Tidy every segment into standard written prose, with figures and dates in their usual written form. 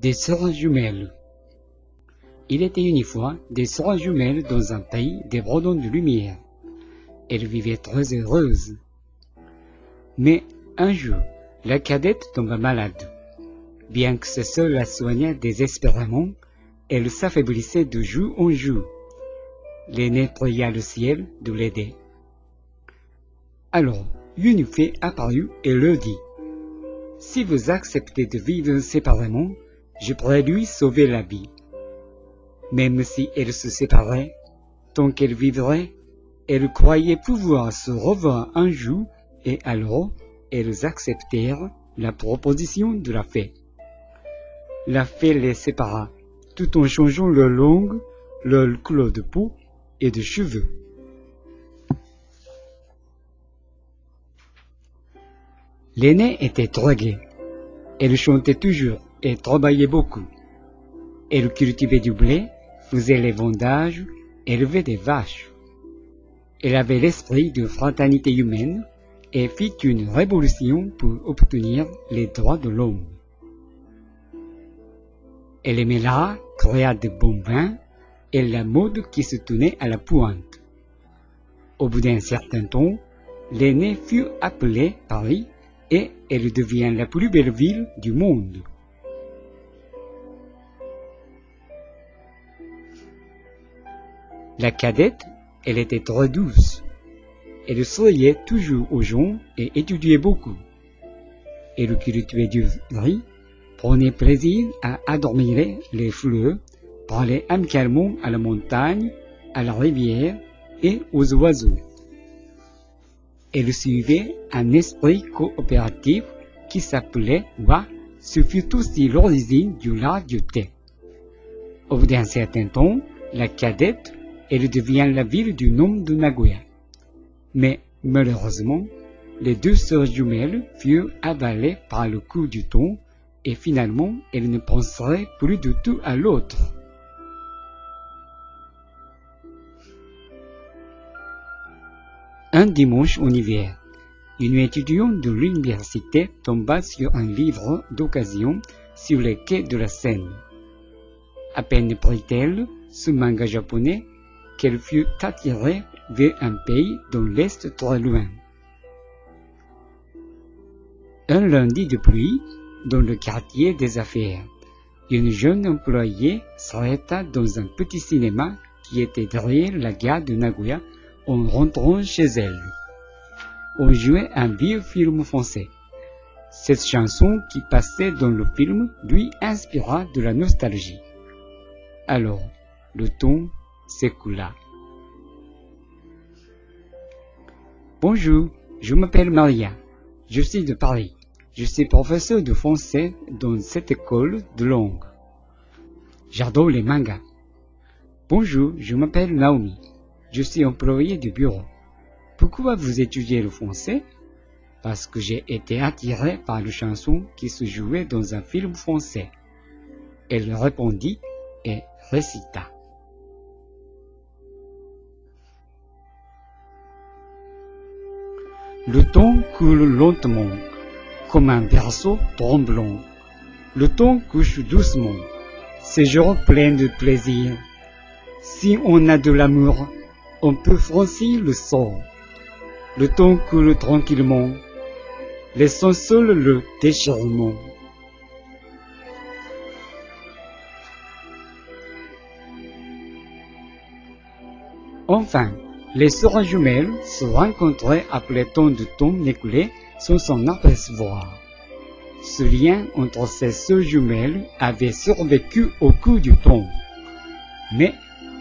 Des sœurs jumelles. Il était une fois des sœurs jumelles dans un pays débordant de lumière. Elles vivaient très heureuses. Mais un jour, la cadette tomba malade. Bien que sa sœur la soignât désespérément, elle s'affaiblissait de jour en jour. L'aînée pria le ciel de l'aider. Alors, une fée apparut et leur dit: « Si vous acceptez de vivre séparément, je pourrais lui sauver la vie. Même si elle se séparait, tant qu'elle vivrait, elle croyait pouvoir se revoir un jour, et alors elles acceptèrent la proposition de la fée. La fée les sépara, tout en changeant leur langue, leur couleur de peau et de cheveux. L'aînée était très gaie. Elle chantait toujours et travaillait beaucoup. Elle cultivait du blé, faisait les vendages, élevait des vaches. Elle avait l'esprit de fraternité humaine et fit une révolution pour obtenir les droits de l'homme. Elle aimait l'art, créa de bons vins et la mode qui se tenait à la pointe. Au bout d'un certain temps, l'aînée fut appelée Paris et elle devient la plus belle ville du monde. La cadette, elle était très douce. Elle souriait toujours aux gens et étudiait beaucoup. Elle cultivait du riz, prenait plaisir à admirer les fleurs, parlait amicalement à la montagne, à la rivière et aux oiseaux. Elle suivait un esprit coopératif qui s'appelait Wa, ce fut aussi l'origine du lard du thé. Au bout d'un certain temps, la cadette, elle devient la ville du nom de Nagoya. Mais malheureusement, les deux sœurs jumelles furent avalées par le coup du temps et finalement elles ne penseraient plus du tout à l'autre. Un dimanche en hiver, une étudiante de l'université tomba sur un livre d'occasion sur les quais de la Seine. À peine prit-elle ce manga japonais qu'elle fut attirée vers un pays dans l'Est très loin. Un lundi de pluie, dans le quartier des affaires, une jeune employée s'arrêta dans un petit cinéma qui était derrière la gare de Nagoya en rentrant chez elle. On jouait un vieux film français. Cette chanson qui passait dans le film lui inspira de la nostalgie. Alors, le temps s'écoula. Bonjour, je m'appelle Maria. Je suis de Paris. Je suis professeur de français dans cette école de langue. J'adore les mangas. Bonjour, je m'appelle Naomi. Je suis employé de bureau. Pourquoi vous étudiez le français? Parce que j'ai été attiré par la chanson qui se jouait dans un film français. Elle répondit et récita. Le temps coule lentement, comme un berceau tremblant. Le temps couche doucement, ces jours pleins de plaisir. Si on a de l'amour, on peut franchir le sort. Le temps coule tranquillement, laissant seul le déchirement. Enfin, les sœurs jumelles se rencontraient après tant de temps écoulé sans s'en apercevoir. Ce lien entre ces sœurs jumelles avait survécu au cours du temps. Mais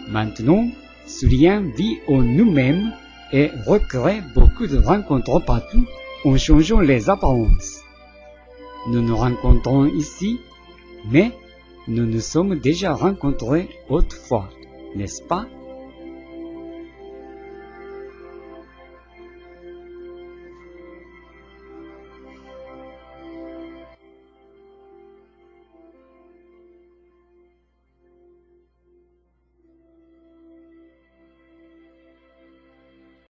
maintenant, ce lien vit en nous-mêmes et recrée beaucoup de rencontres partout en changeant les apparences. Nous nous rencontrons ici, mais nous nous sommes déjà rencontrés autrefois, n'est-ce pas?